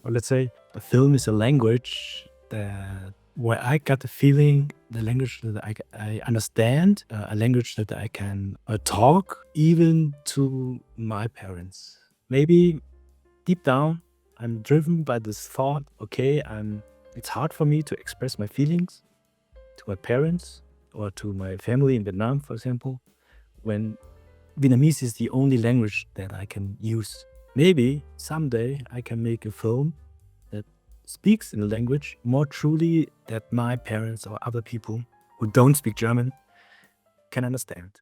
or let's say a film is a language that where I got the feeling, the language that I understand, a language that I can talk even to my parents. Maybe deep down, I'm driven by this thought, okay, it's hard for me to express my feelings to my parents or to my family in Vietnam, for example, when Vietnamese is the only language that I can use. Maybe someday I can make a film that speaks in a language more truly that my parents or other people who don't speak German can understand.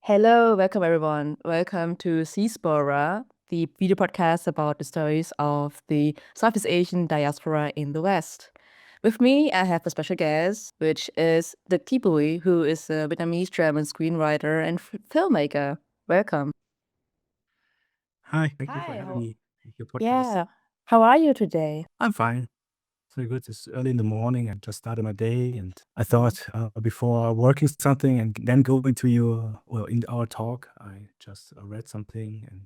Hello, welcome everyone. Welcome to SEASPORA, the video podcast about the stories of the Southeast Asian diaspora in the West. With me, I have a special guest, which is Duc-Thi Bui, who is a Vietnamese German screenwriter and filmmaker. Welcome. Hi, thank you for Hi, having me in your podcast. yeah. How are you today? I'm fine. Very good. It's early in the morning. I just started my day, and I thought before working something and then go into in our talk, I just read something and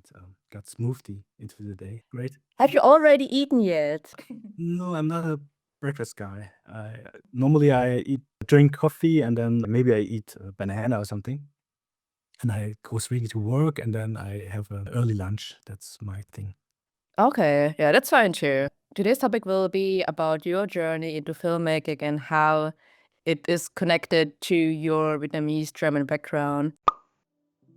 got smoothie into the day. Great. Have you already eaten yet? No, I'm not a breakfast guy. Normally I drink coffee and then maybe I eat a banana or something, and I go straight to work and then I have an early lunch. That's my thing. Okay, yeah, that's fine too. Today's topic will be about your journey into filmmaking and how it is connected to your Vietnamese German background.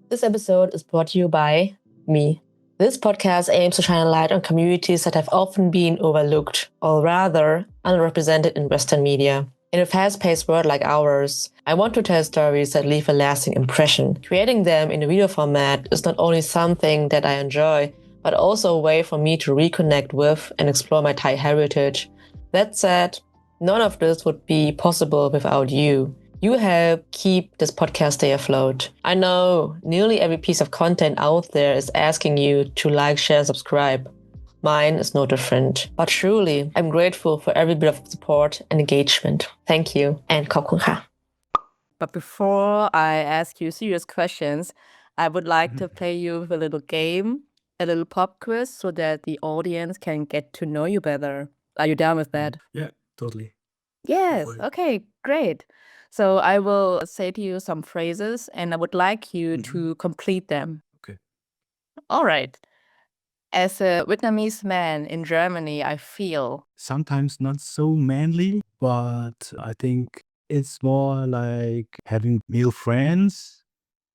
This episode is brought to you by me. This podcast aims to shine a light on communities that have often been overlooked, or rather, underrepresented in Western media. In a fast-paced world like ours, I want to tell stories that leave a lasting impression. Creating them in a video format is not only something that I enjoy, but also a way for me to reconnect with and explore my Thai heritage. That said, none of this would be possible without you. You help keep this podcast day afloat. I know nearly every piece of content out there is asking you to like, share, and subscribe. Mine is no different. But truly, I'm grateful for every bit of support and engagement. Thank you, and ขอบคุณค่ะ But before I ask you serious questions, I would like to play you with a little game, a little pop quiz, so that the audience can get to know you better. Are you down with that? Yeah, totally. Yes. for it. Okay, great. So I will say to you some phrases and I would like you to complete them. Okay. All right. As a Vietnamese man in Germany, I feel. Sometimes not so manly, but I think it's more like having male friends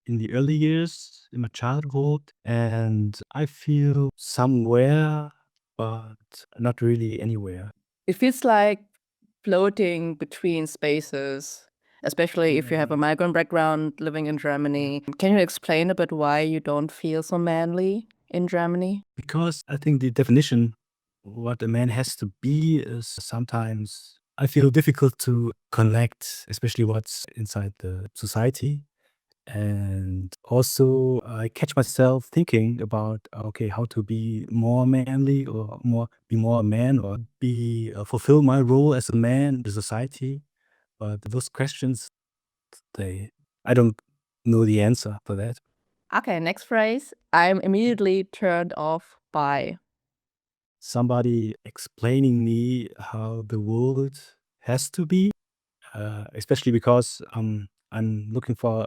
in the early years in my childhood, and I feel somewhere, but not really anywhere. It feels like floating between spaces, especially if you have a migrant background living in Germany. Can you explain a bit why you don't feel so manly in Germany? Because I think the definition, what a man has to be, is sometimes I feel difficult to connect, especially what's inside the society. And also, I catch myself thinking about, okay, how to be more manly or be more a man or fulfill my role as a man in the society. But those questions, I don't know the answer for that. Okay, next phrase. I'm immediately turned off by. Somebody explaining me how the world has to be, especially because I'm looking for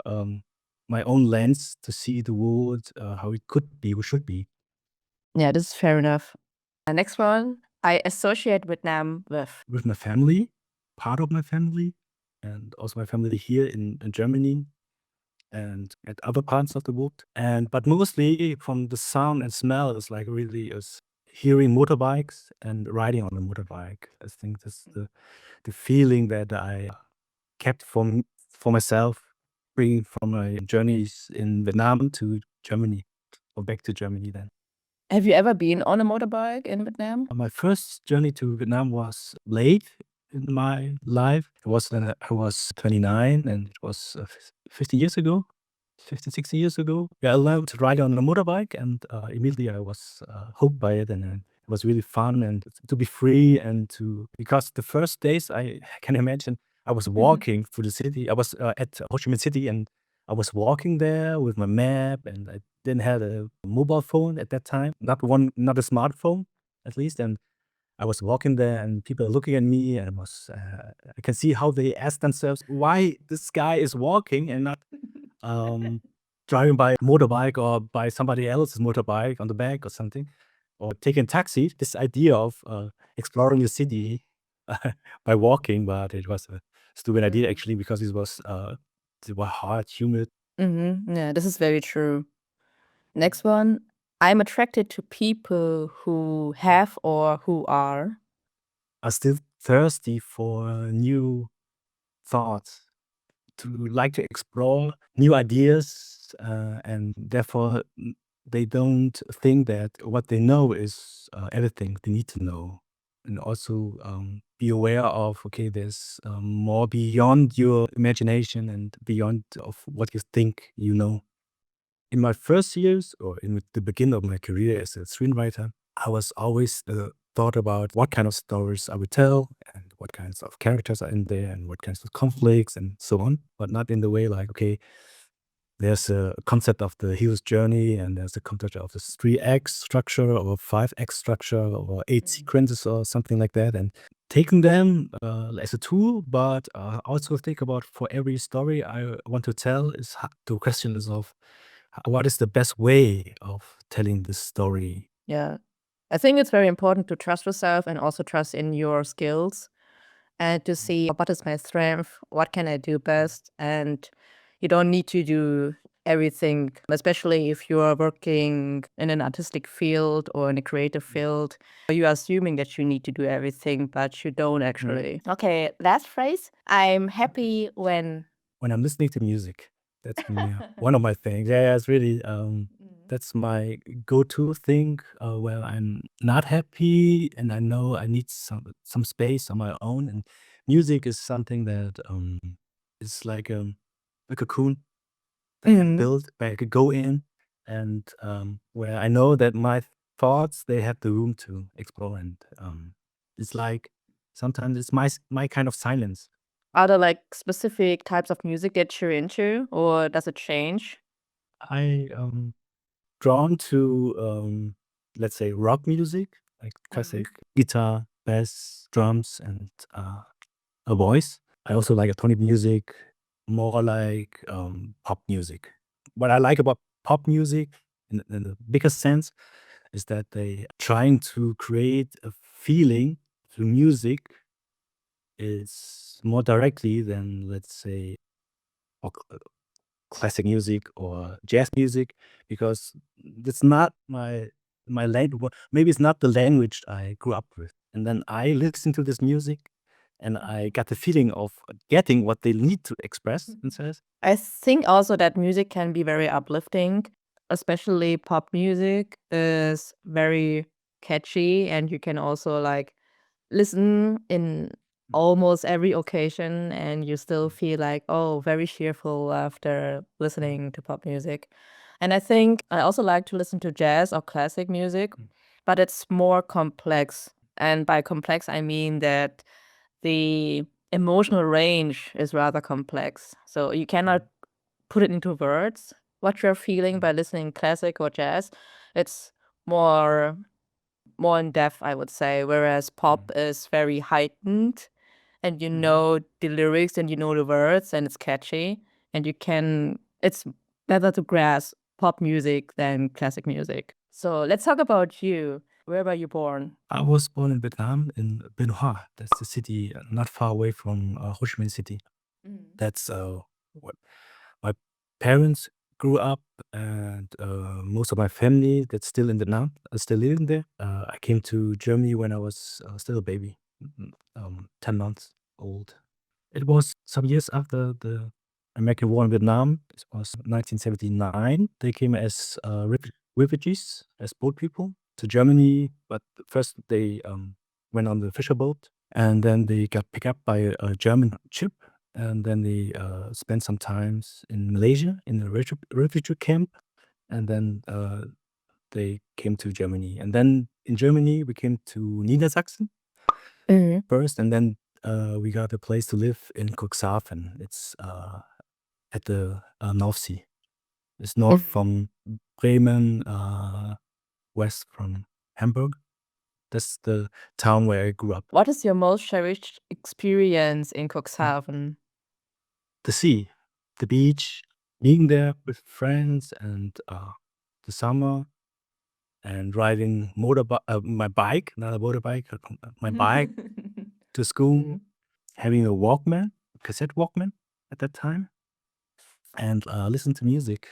my own lens to see the world how it could be or should be. Yeah, this is fair enough. Next one. I associate Vietnam with my family, part of my family, and also my family here in Germany and at other parts of the world. But mostly from the sound and smell is like really is hearing motorbikes and riding on a motorbike. I think that's the feeling that I kept for myself, bringing from my journeys in Vietnam to Germany or back to Germany then. Have you ever been on a motorbike in Vietnam? My first journey to Vietnam was late in my life. It was when I was 29 and it was 50 years ago, 50, 60 years ago. Yeah, I learned to ride on a motorbike and immediately I was hooked by it and I was really fun and to be free and because the first days I can imagine I was walking through the city. I was at Ho Chi Minh City and I was walking there with my map and I didn't have a mobile phone at that time, not a smartphone at least. And I was walking there and people are looking at me and I can see how they ask themselves why this guy is walking and not driving by motorbike or by somebody else's motorbike on the back or something, or taking taxi. This idea of exploring the city by walking, but it was a stupid idea actually because it was hot, humid. Yeah, this is very true. Next one. I'm attracted to people who have or who are still thirsty for new thoughts, to like to explore new ideas, and therefore they don't think that what they know is everything they need to know, and also be aware of there's more beyond your imagination and beyond of what you think you know. In my first years, or in the beginning of my career as a screenwriter, I was always thought about what kind of stories I would tell and what kinds of characters are in there and what kinds of conflicts and so on, but not in the way like, there's a concept of the hero's journey and there's a concept of the 3x structure or 5x structure or 8 sequences or something like that, and taking them as a tool, but also think about for every story I want to tell is the question is of what is the best way of telling this story. Yeah. I think it's very important to trust yourself and also trust in your skills and to see what is my strength, what can I do best. And you don't need to do everything, especially if you are working in an artistic field or in a creative field. You are assuming that you need to do everything, but you don't actually. Okay, last phrase. I'm happy when I'm listening to music. That's one of my things. Yeah, it's really that's my go-to thing where I'm not happy and I know I need some space on my own. And music is something that is like a cocoon that I can build, where I could go in, and where I know that my thoughts they have the room to explore. And it's like sometimes it's my kind of silence. Are there like specific types of music that you're into, or does it change? I drawn to let's say rock music, like classic guitar, bass, drums, and a voice. I also like electronic music, more like pop music. What I like about pop music in the bigger sense is that they trying to create a feeling through music is more directly than, let's say, classic music or jazz music, because it's not my language. Maybe it's not the language I grew up with. And then I listen to this music and I got the feeling of getting what they need to express themselves. I think also that music can be very uplifting, especially pop music is very catchy and you can also like listen in almost every occasion and you still feel like, oh, very cheerful after listening to pop music. And I think I also like to listen to jazz or classic music, but it's more complex. And by complex, I mean that the emotional range is rather complex. So you cannot put it into words what you're feeling by listening classic or jazz. It's more in depth, I would say, whereas pop is very heightened and you know the lyrics and you know the words and it's catchy and it's better to grasp pop music than classic music. So let's talk about you. Where were you born? I was born in Vietnam, in Binh Hoa. That's the city not far away from Ho Chi Minh City. That's what my parents grew up, and most of my family that's still in Vietnam are still living there. I came to Germany when I was still a baby, 10 months old. It was some years after the American War in Vietnam. It was 1979. They came as refugees, as boat people to Germany, but first they went on the fisher boat, and then they got picked up by a German ship, and then they spent some times in Malaysia in a refugee camp, and then they came to Germany. And then in Germany, we came to Niedersachsen first, and then we got a place to live in Cuxhaven. It's at the North Sea. It's north from Bremen, west from Hamburg. That's the town where I grew up. What is your most cherished experience in Cuxhaven? The sea, the beach, being there with friends, and the summer, and riding my bike, not a motorbike, my bike to school, having a Walkman, cassette Walkman at that time, and listen to music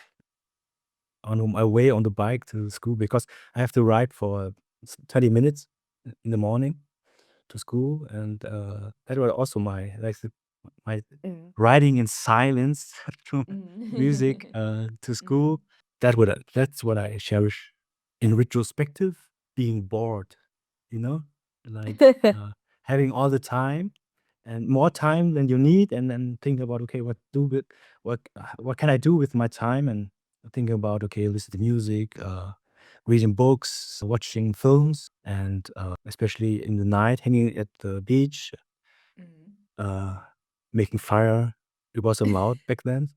on my way on the bike to school, because I have to ride for 20 minutes in the morning to school, and that was also my riding in silence to music to school. That's what I cherish. In retrospective, being bored, like having all the time and more time than you need, and then think about, okay, what can I do with my time, and think about, okay, listen to music, reading books, watching films, and especially in the night, hanging at the beach, making fire. It wasn't loud back then,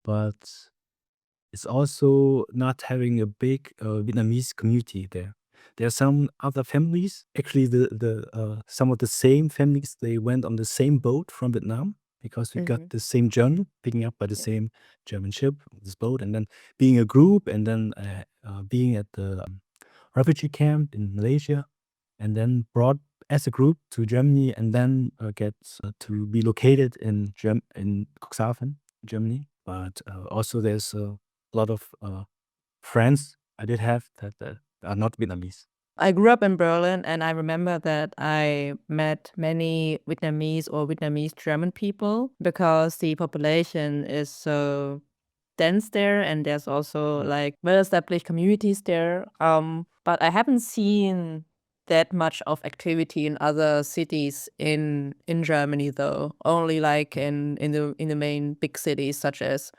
but it's also not having a big Vietnamese community there. There are some other families. Actually, the some of the same families, they went on the same boat from Vietnam, because we got the same journal, picking up by the same German ship, this boat, and then being a group, and then being at the refugee camp in Malaysia, and then brought as a group to Germany, and then get to be located in Cuxhaven, Germany. But also there's a lot of friends I did have that are not Vietnamese. I grew up in Berlin, and I remember that I met many Vietnamese or Vietnamese German people, because the population is so dense there, and there's also like well-established communities there. But I haven't seen that much of activity in other cities in Germany, though. Only like in the main big cities such as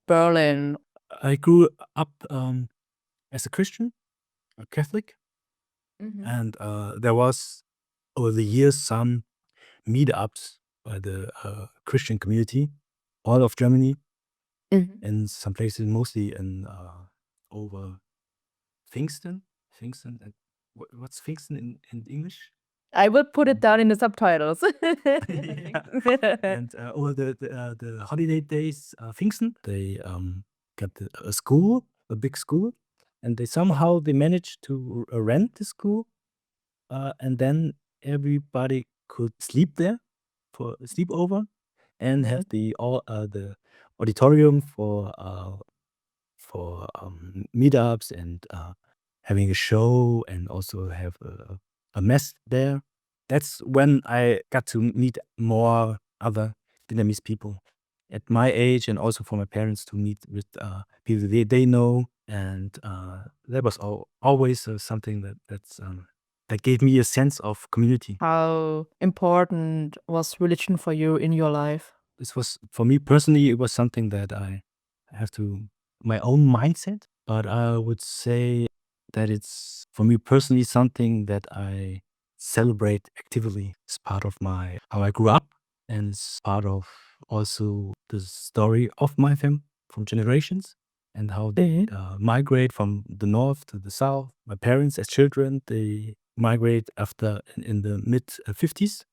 Berlin. I grew up as a Christian, a Catholic, and there was over the years some meetups by the Christian community, all of Germany, in some places, mostly in over Pfingsten. What's Pfingsten in English? I will put it down in the subtitles. And over the holiday days, Pfingsten, they got a school, a big school, and they managed to rent the school, and then everybody could sleep there for a sleepover, and have the auditorium for meetups, and having a show, and also have a mess there. That's when I got to meet more other Vietnamese people at my age, and also for my parents to meet with people they know, and that was always something that gave me a sense of community. How important was religion for you in your life? This was, for me personally, it was something that I have to, my own mindset, but I would say that it's, for me personally, something that I celebrate actively. It's part of how I grew up, and it's part of also the story of my family from generations, and how they migrate from the north to the south. My parents, as children, they migrate after in the mid 50s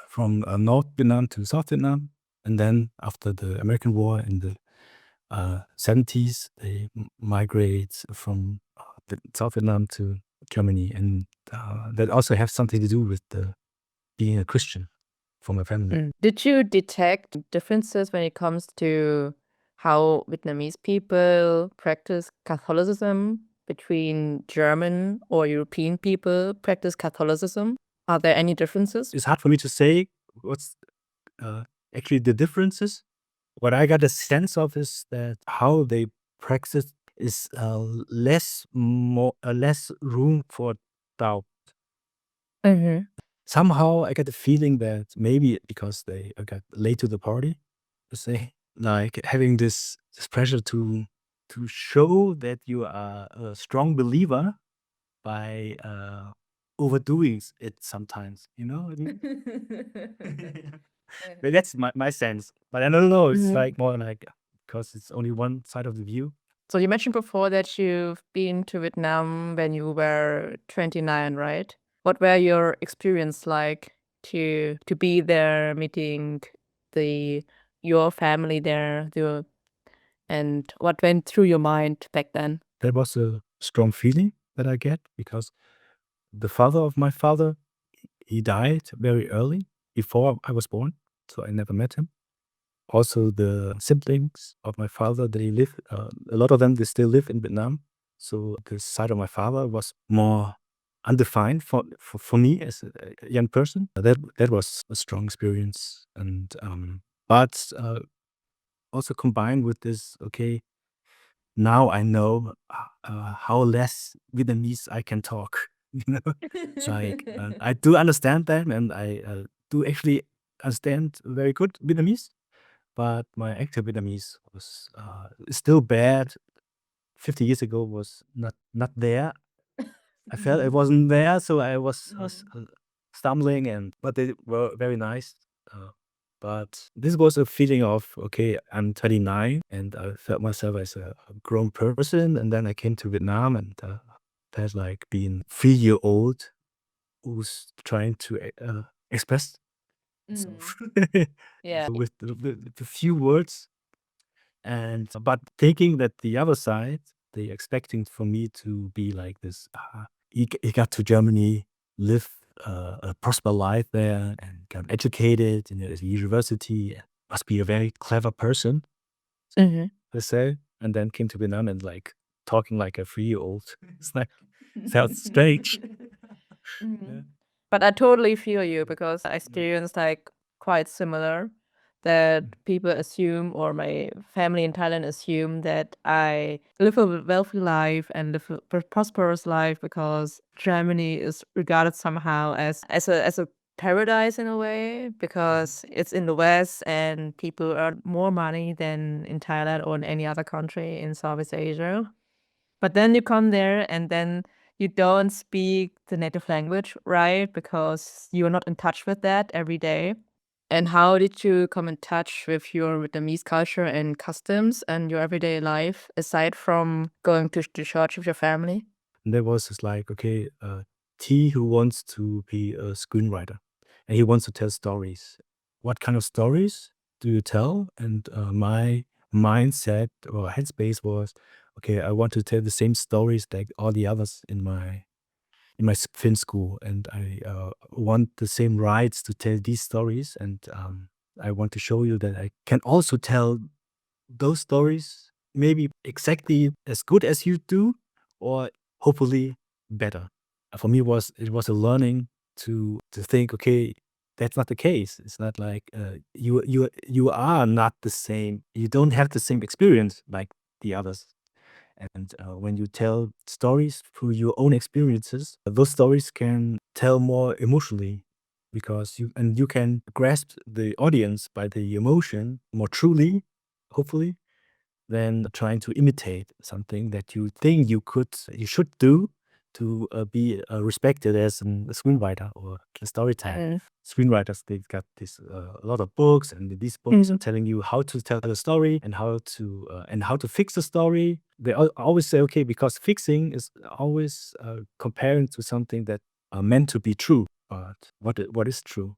from North Vietnam to South Vietnam, and then after the American War in the 70s, they migrate from South Vietnam to Germany, and that also has something to do with being a Christian for my family. Did you detect differences when it comes to how Vietnamese people practice Catholicism between German or European people practice Catholicism? Are there any differences? It's hard for me to say what's actually the differences. What I got a sense of is that how they practice is less room for doubt. Somehow I get the feeling that maybe because they got late to the party, to say, like having this pressure to to show that you are a strong believer by overdoing it sometimes, you know what I mean? But that's my sense. But I don't know, it's like more like, because it's only one side of the view. So you mentioned before that you've been to Vietnam when you were 29, right? What were your experience like to be there, meeting your family there, and what went through your mind back then? That was a strong feeling that I get, because the father of my father, he died very early, before I was born, so I never met him. Also, the siblings of my father, they live, a lot of them, they still live in Vietnam. So the side of my father was more undefined for me as a young person. That was a strong experience. And but also combined with this, okay, now I know how less Vietnamese I can talk. You know, like I do understand them, and I do actually understand very good Vietnamese. But my actual Vietnamese was still bad. 50 years ago was not there. I felt it wasn't there, so I was stumbling, but they were very nice. But this was a feeling of, okay, I'm 29, and I felt myself as a grown person. And then I came to Vietnam, and felt like being 3-year-old who's trying to express himself Yeah. with the few words. And but thinking that the other side, they expecting for me to be like this. He got to Germany, live a prosper life there, and got educated in a university. And must be a very clever person, they say. And then came to Vietnam and like talking like a 3-year-old. It's like felt strange. Yeah. But I totally feel you, because I experienced like quite similar, that people assume, or my family in Thailand assume, that I live a wealthy life and live a prosperous life because Germany is regarded somehow as a paradise in a way, because it's in the West and people earn more money than in Thailand or in any other country in Southeast Asia. But then you come there and then you don't speak the native language, right? Because you're not in touch with that every day. And how did you come in touch with your Vietnamese culture and customs and your everyday life, aside from going to church with your family? And there was this like, okay, T who wants to be a screenwriter, and he wants to tell stories. What kind of stories do you tell? And my mindset or headspace was, okay, I want to tell the same stories like all the others in my film school, and I want the same rights to tell these stories. And I want to show you that I can also tell those stories maybe exactly as good as you do, or hopefully better. For me, it was a learning to think, okay, that's not the case. It's not like you are not the same. You don't have the same experience like the others. And when you tell stories through your own experiences, those stories can tell more emotionally, because you can grasp the audience by the emotion more truly, hopefully, than trying to imitate something that you think you should do to be respected as a screenwriter or a storyteller. Screenwriters, they've got this a lot of books, and these books are telling you how to tell a story and how to fix the story. They always say, okay, because fixing is always comparing to something that are meant to be true. But what is true?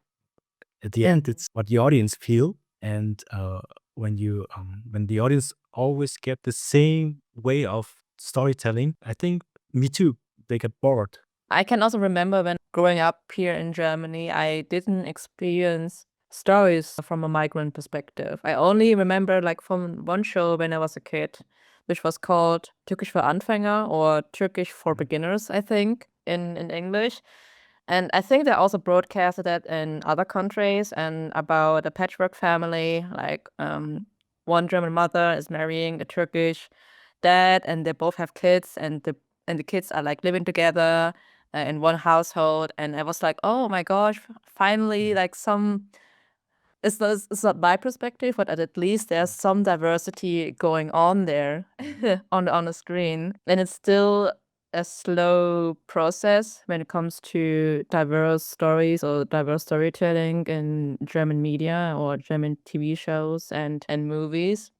At the end, it's what the audience feel. And when the audience always get the same way of storytelling, I think me too, they get bored. I can also remember when growing up here in Germany, I didn't experience stories from a migrant perspective. I only remember like from one show when I was a kid, which was called Türkisch für Anfänger, or Turkish for Beginners, I think, in English. And I think they also broadcasted that in other countries, and about a patchwork family, like one German mother is marrying a Turkish dad, and they both have kids, and the kids are like living together in one household. And I was like, oh my gosh, finally, like some it's not my perspective, but at least there's some diversity going on there on the screen, and it's still a slow process when it comes to diverse stories or diverse storytelling in German media or German TV shows and movies.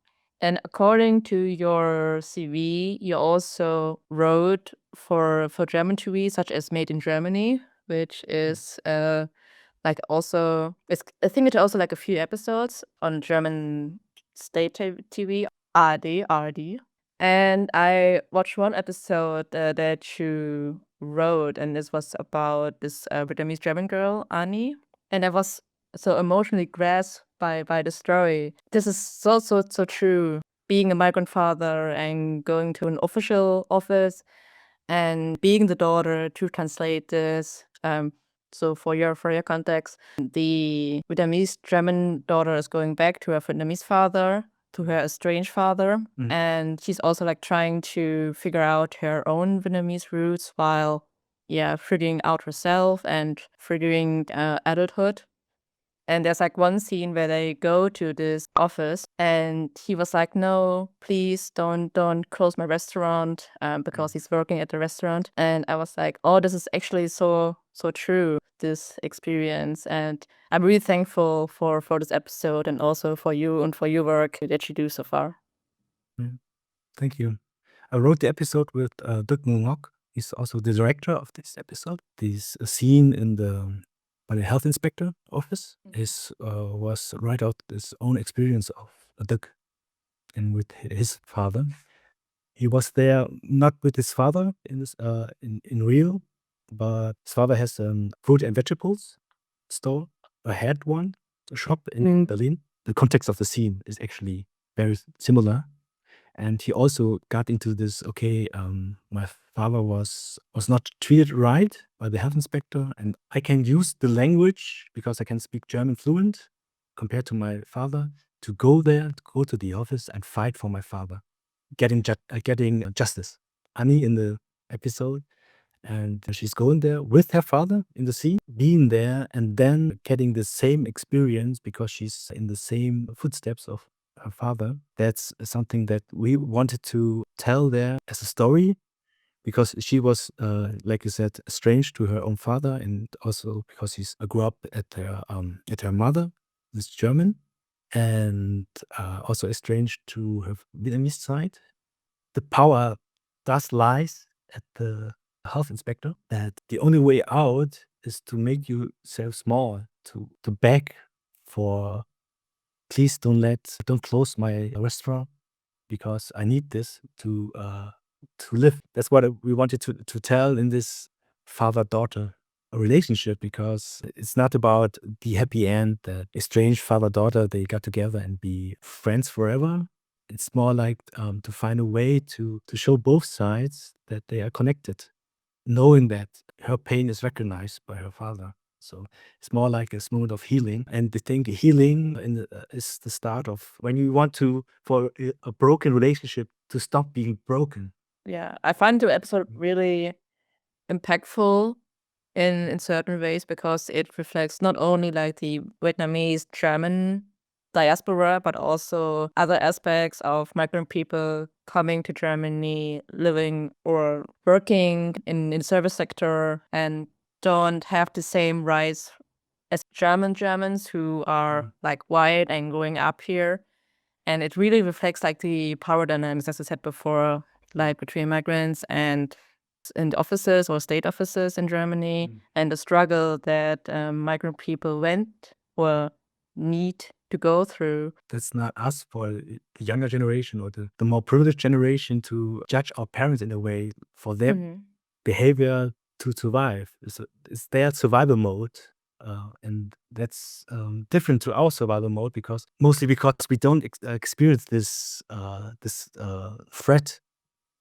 And according to your CV, you also wrote for German TV, such as Made in Germany, which is like also I think it's also like a few episodes on German state TV, ARD. And I watched one episode that you wrote, and this was about this Vietnamese German girl, Annie. And I was so emotionally grasped by the story. This is so true. Being a migrant father and going to an official office and being the daughter to translate this. So for your context, the Vietnamese German daughter is going back to her Vietnamese father, to her estranged father, and she's also like trying to figure out her own Vietnamese roots while figuring out herself and figuring adulthood. And there's like one scene where they go to this office and he was like, no, please don't close my restaurant, because he's working at the restaurant. And I was like, oh, this is actually so true, this experience. And I'm really thankful for this episode and also for you and for your work that you do so far. Thank you. I wrote the episode with Duc-Thi Bui. He's also the director of this episode. This scene in by the health inspector office was right out his own experience of a Duc and with his father. He was there not with his father in real, but his father has a fruit and vegetables store, a shop in Berlin. The context of the scene is actually very similar. And he also got into this, my father was not treated right by the health inspector, and I can use the language because I can speak German fluent compared to my father to go there, to go to the office and fight for my father, getting justice. Annie in the episode, and she's going there with her father in the scene, being there and then getting the same experience because she's in the same footsteps of her father. That's something that we wanted to tell there as a story because she was, like you said, estranged to her own father, and also because she grew up at her mother, who's German, and also estranged to her Vietnamese side. The power thus lies at the health inspector, that the only way out is to make yourself small, to beg for, please don't close my restaurant because I need this to live. That's what we wanted to tell in this father-daughter relationship, because it's not about the happy end that estranged father-daughter, they got together and be friends forever. It's more like to find a way to show both sides that they are connected, knowing that her pain is recognized by her father. So it's more like a moment of healing. And I think healing is the start of when you want for a broken relationship to stop being broken. Yeah, I find the episode really impactful in certain ways because it reflects not only like the Vietnamese German diaspora, but also other aspects of migrant people coming to Germany, living or working in the service sector and don't have the same rights as Germans who are like white and growing up here. And it really reflects like the power dynamics, as I said before, like between migrants and offices or state offices in Germany, and the struggle that migrant people went or need to go through. That's not us for the younger generation or the more privileged generation to judge our parents in a way for their behavior to survive. It's their survival mode. And that's different to our survival mode mostly because we don't experience this threat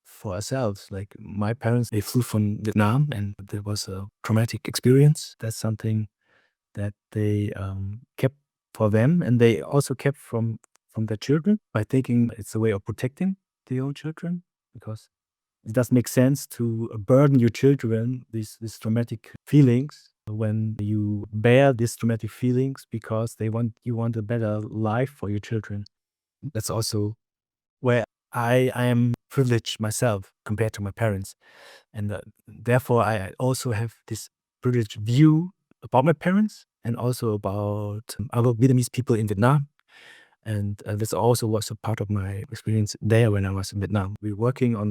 for ourselves. Like my parents, they flew from Vietnam, and there was a traumatic experience. That's something that they kept for them, and they also kept from their children by thinking it's a way of protecting their own children, because it doesn't make sense to burden your children these traumatic feelings when you bear these traumatic feelings because you want a better life for your children. That's also where I am privileged myself compared to my parents. And therefore, I also have this privileged view about my parents and also about other Vietnamese people in Vietnam. And this also was a part of my experience there when I was in Vietnam. We were working on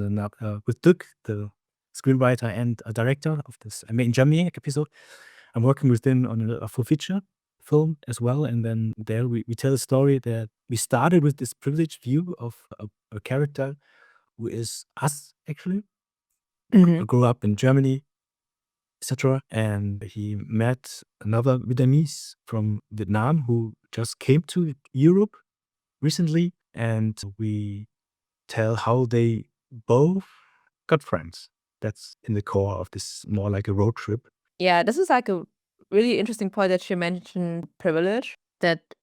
with Duc, the screenwriter and a director of this I Made in Germany episode. I'm working with him on a full feature film as well. And then there we tell a story that we started with this privileged view of a character who is us, actually. Mhm. Grew up in Germany, etc. And he met another Vietnamese from Vietnam who just came to Europe recently. And we tell how they both got friends. That's in the core of this, more like a road trip. Yeah, this is like a really interesting point that you mentioned privilege, that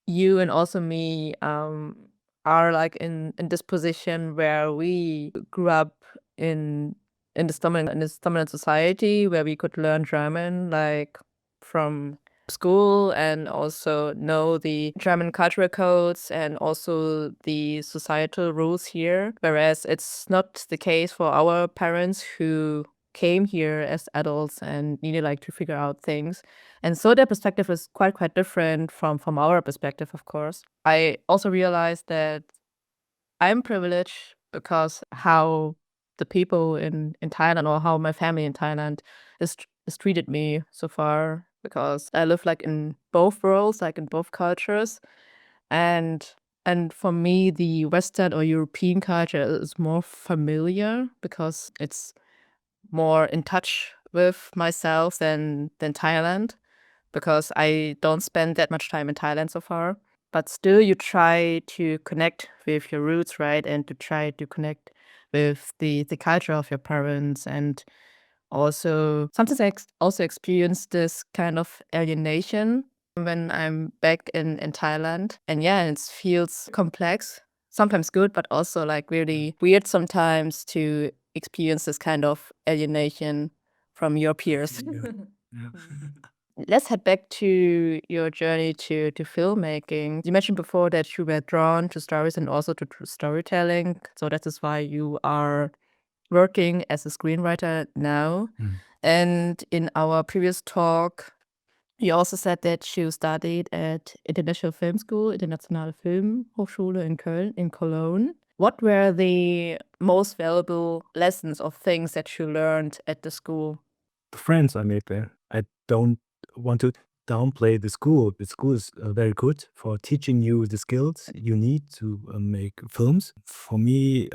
you and also me are like in this position where we grew up in this dominant society where we could learn German like from school and also know the German cultural codes and also the societal rules here, whereas it's not the case for our parents who came here as adults and needed like to figure out things. And so their perspective is quite different from our perspective, of course. I also realized that I'm privileged because how the people in Thailand, or how my family in Thailand has treated me so far, because I live like in both worlds, like in both cultures. And for me, the Western or European culture is more familiar because it's more in touch with myself than Thailand, because I don't spend that much time in Thailand so far. But still, you try to connect with your roots, right? And to try to connect with the culture of your parents. And also, sometimes I also experience this kind of alienation when I'm back in Thailand. And yeah, it feels complex, sometimes good, but also like really weird sometimes to experience this kind of alienation from your peers. Yeah. Let's head back to your journey to filmmaking. You mentioned before that you were drawn to stories and also to storytelling. So that is why you are working as a screenwriter now. Mm. And in our previous talk, you also said that you studied at International Film School, Internationale Filmhochschule in Cologne. What were the most valuable lessons or things that you learned at the school? The friends I made there. I don't want to downplay the school. The school is very good for teaching you the skills you need to make films. For me,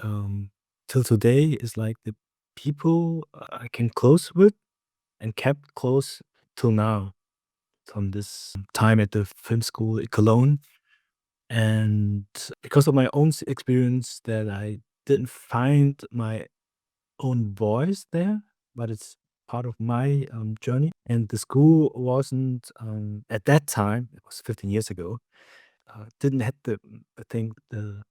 till today, is like the people I came close with and kept close till now, from this time at the film school in Cologne. And because of my own experience, that I didn't find my own voice there, but it's part of my journey. And the school wasn't, at that time, it was 15 years ago, didn't have I think, the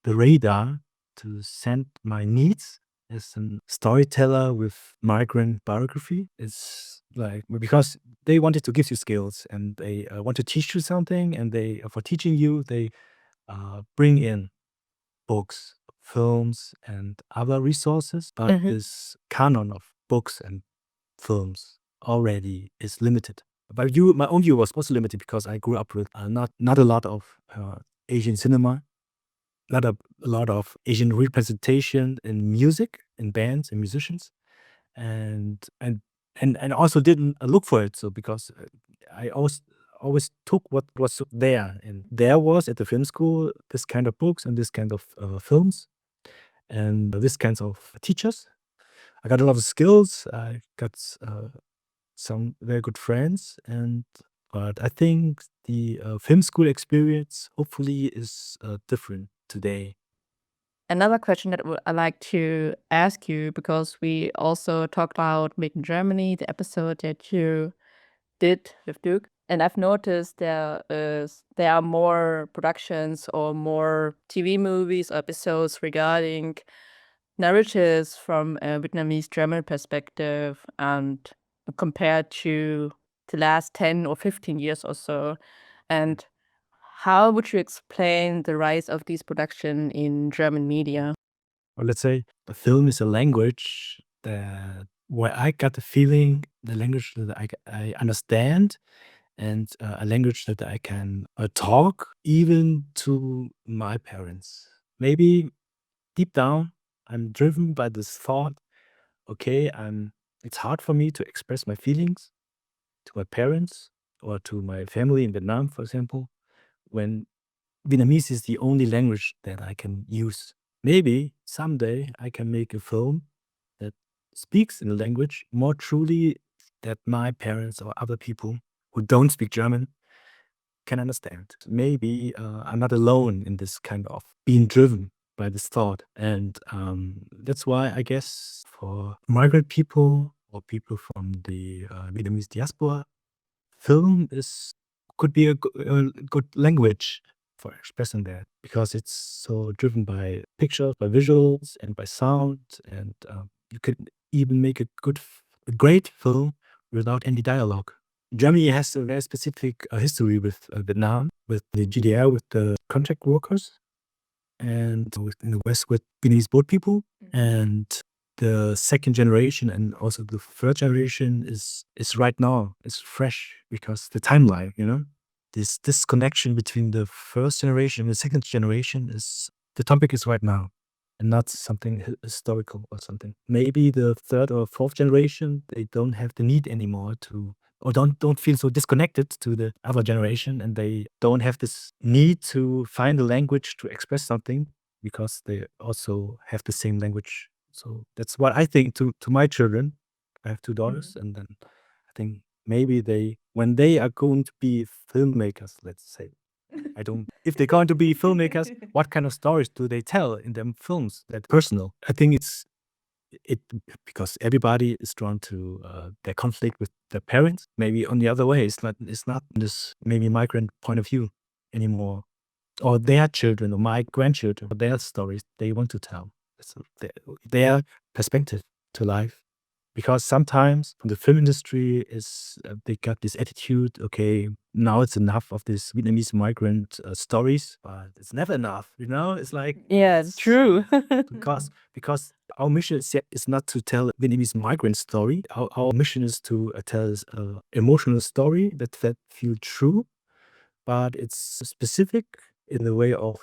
radar to send my needs as a storyteller with migrant biography. It's like, because they wanted to give you skills and they want to teach you something, and they, for teaching you, they bring in books, films, and other resources. But this canon of books and films already is limited. But my own view was also limited because I grew up with not a lot of Asian cinema, not a lot of Asian representation in music, in bands and musicians, and also didn't look for it. So because I always took what was there, and there was at the film school this kind of books and this kind of films and this kinds of teachers. I got a lot of skills. I got some very good friends, but I think the film school experience hopefully is different today. Another question that I like to ask you, because we also talked about Made in Germany, the episode that you did with Duke, and I've noticed there are more productions or more TV movies or episodes regarding narratives from a Vietnamese German perspective, and compared to the last 10 or 15 years or so? And how would you explain the rise of these production in German media? Or let's say a film is a language that where I got the feeling, the language that I understand, and a language that I can talk even to my parents. Maybe deep down, I'm driven by this thought. Okay, it's hard for me to express my feelings to my parents or to my family in Vietnam, for example, when Vietnamese is the only language that I can use. Maybe someday I can make a film that speaks in a language more truly that my parents or other people who don't speak German can understand. Maybe I'm not alone in this kind of being driven by this thought. And that's why I guess for migrant people or people from the Vietnamese diaspora, film could be a good language for expressing that because it's so driven by pictures, by visuals, and by sound, and you could even make a great film without any dialogue. Germany has a very specific history with Vietnam, with the GDR, with the contract workers, and in the West with Vietnamese boat people, and the second generation and also the third generation is right now. It's fresh because the timeline, this disconnection between the first generation and the second generation is the topic is right now and not something historical or something. Maybe the third or fourth generation, they don't have the need anymore to or don't feel so disconnected to the other generation, and they don't have this need to find a language to express something because they also have the same language. So that's what I think to my children. I have two daughters, and then I think maybe when they are going to be filmmakers, let's say, if they're going to be filmmakers, what kind of stories do they tell in them films that personal? I think it because everybody is drawn to their conflict with their parents. Maybe on the other way, it's not this maybe migrant point of view anymore, or their children or my grandchildren, or their stories they want to tell. It's their perspective to life. Because sometimes the film industry they got this attitude, okay, now it's enough of this Vietnamese migrant stories, but it's never enough, It's like Yeah, it's true. because our mission is not to tell a Vietnamese migrant story. Our mission is to tell an emotional story that feel true, but it's specific in the way of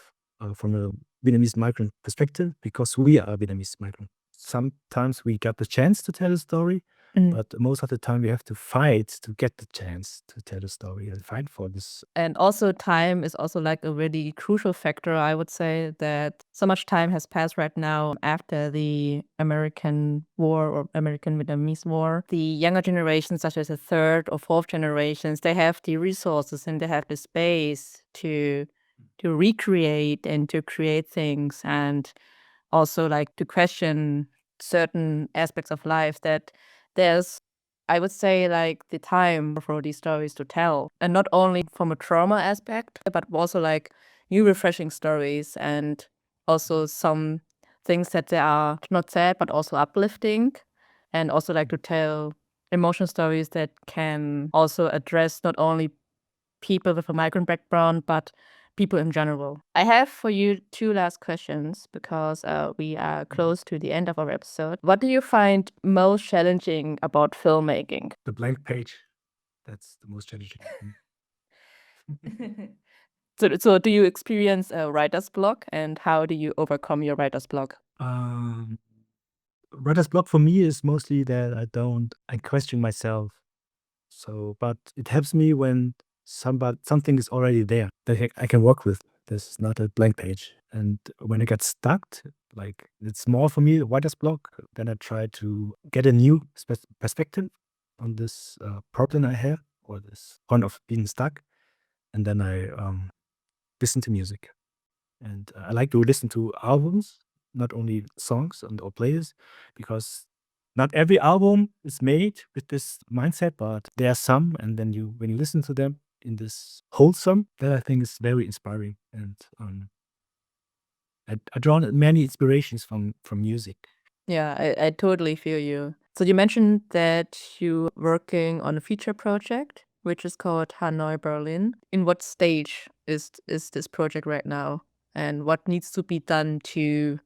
from a Vietnamese migrant perspective because we are Vietnamese migrant. Sometimes we get the chance to tell a story, but most of the time we have to fight to get the chance to tell the story and fight for this. And also time is also like a really crucial factor. I would say that so much time has passed right now after the American War or American Vietnamese War. The younger generations, such as the third or fourth generations, they have the resources and they have the space to recreate and to create things, and also like to question certain aspects of life that there's, I would say, like the time for these stories to tell. And not only from a trauma aspect, but also like new refreshing stories and also some things that they are not sad, but also uplifting. And also like to tell emotional stories that can also address not only people with a migrant background, but people in general. I have for you two last questions because we are close to the end of our episode. What do you find most challenging about filmmaking? The blank page, that's the most challenging. So do you experience a writer's block, and how do you overcome your writer's block? Writer's block for me is mostly that I question myself. So, but it helps me when something is already there that I can work with. This is not a blank page. And when I get stuck, like it's more for me, writer's block, then I try to get a new perspective on this problem I have or this point of being stuck. And then I listen to music. And I like to listen to albums, not only songs or playlists, because not every album is made with this mindset, but there are some, and then when you listen to them in this wholesome, that I think is very inspiring. And I draw many inspirations from music. Yeah, I totally feel you. So you mentioned that you're working on a feature project, which is called Hanoi Berlin. In what stage is this project right now? And what needs to be done to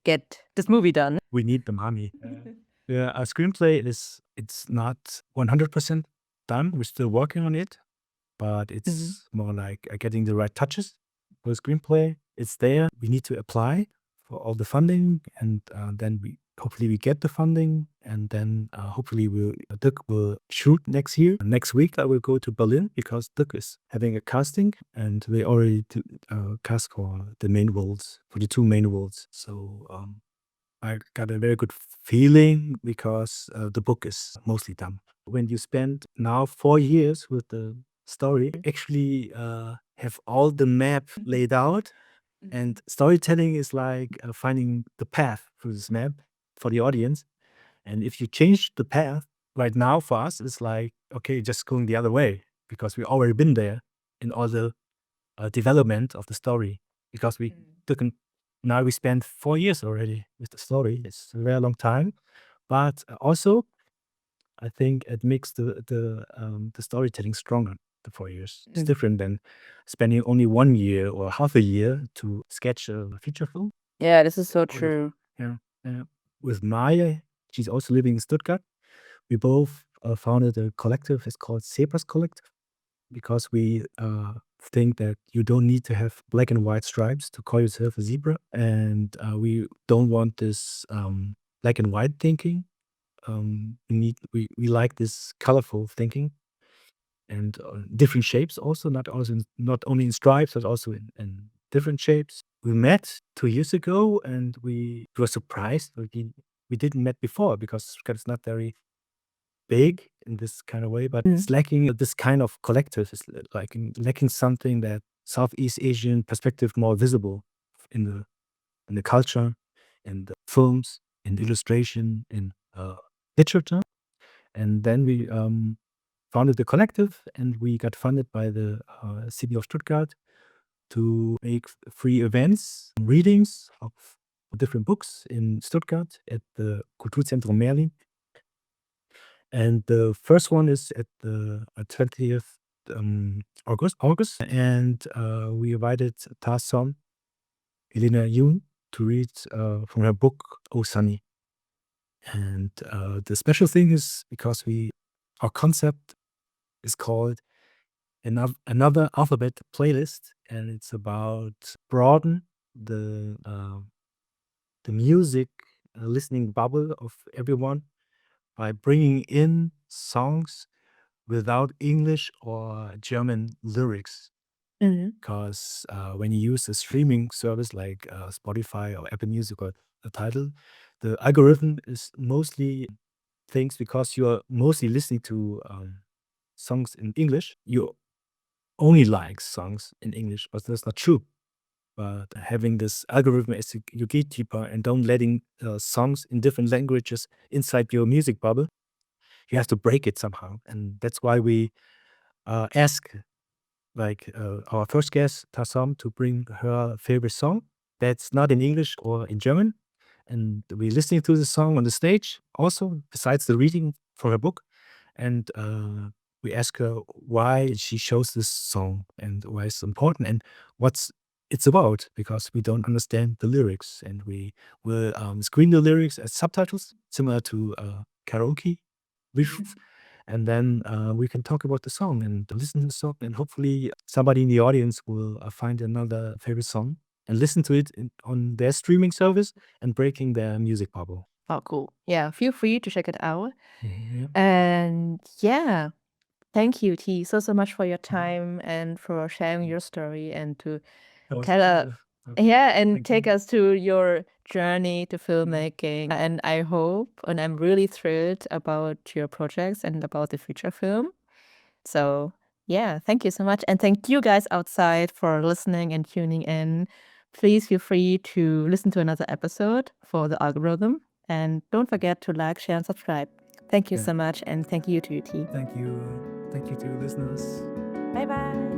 get this movie done? We need the money. Yeah, our screenplay it's not 100% done. We're still working on it, but it's more like getting the right touches for the screenplay. It's there. We need to apply for all the funding, and then we hopefully get the funding, and then hopefully Duc will shoot next year. Next week I will go to Berlin because Duc is having a casting, and we already cast for the main roles, for the two main roles. So I got a very good feeling because the book is mostly done. When you spend now 4 years with the story, actually have all the map laid out, and storytelling is like finding the path through this map for the audience. And if you change the path right now for us, it's like, okay, just going the other way because we've already been there in all the development of the story because we took now we spent 4 years already with the story. It's a very long time, but also I think it makes the storytelling stronger. The 4 years it's different than spending only 1 year or half a year to sketch a feature film. Yeah, this is so true. Yeah, with Maya, she's also living in Stuttgart. We both founded a collective. It's called Zebras Collective because we think that you don't need to have black and white stripes to call yourself a zebra, and we don't want this black and white thinking. We like this colorful thinking and different shapes also, not only in stripes but also in different shapes. We met 2 years ago and we were surprised. We didn't met before because Stuttgart is not very big in this kind of way, but it's lacking this kind of collective. It's like lacking something that Southeast Asian perspective more visible in the culture, in the films, in illustration, in literature. And then we founded the collective, and we got funded by the city of Stuttgart to make free events, readings of different books in Stuttgart at the Kulturzentrum Merlin. And the first one is at the 20th August, and we invited Tasom Elena Yoon to read from her book Oh Sunny. And the special thing is because our concept is called another alphabet playlist, and it's about broaden the music listening bubble of everyone by bringing in songs without English or German lyrics. Because when you use a streaming service like Spotify or Apple Music or the Tidal, the algorithm is mostly things because you're mostly listening to songs in English. You only like songs in English, but that's not true. But having this algorithm as you gatekeeper and don't letting songs in different languages inside your music bubble, you have to break it somehow. And that's why we ask like our first guest, Tassam, to bring her favorite song that's not in English or in German. And we're listening to the song on the stage also, besides the reading from her book. And we ask her why she chose this song and why it's important and what's it's about, because we don't understand the lyrics. And we will screen the lyrics as subtitles, similar to karaoke visuals. And then we can talk about the song and listen to the song, and hopefully somebody in the audience will find another favorite song and listen to it on their streaming service and breaking their music bubble. Oh, cool. Yeah, feel free to check it out. Yeah. And yeah, thank you, T, so much for your time and for sharing your story and to tell us. Yeah, and take us to your journey to filmmaking. And I hope, and I'm really thrilled about your projects and about the future film. So yeah, thank you so much. And thank you guys outside for listening and tuning in. Please feel free to listen to another episode for the algorithm. And don't forget to like, share, and subscribe. Thank you so much. And thank you to you, T. Thank you. Thank you to listeners. Bye bye.